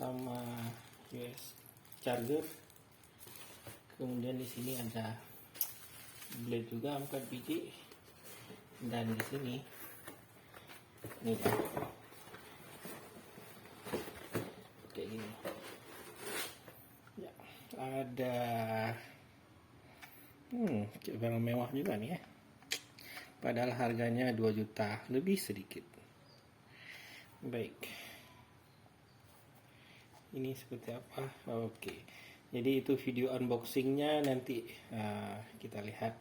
sama EIS charger. Kemudian di sini ada blade juga 4 biji, dan di sini ini kan kayak gini ya, ada kayak barang mewah juga nih ya, padahal harganya 2 juta lebih sedikit. Baik, ini seperti apa? Oke, jadi itu video unboxingnya, nanti kita lihat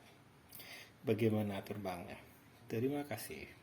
bagaimana terbangnya. Terima kasih.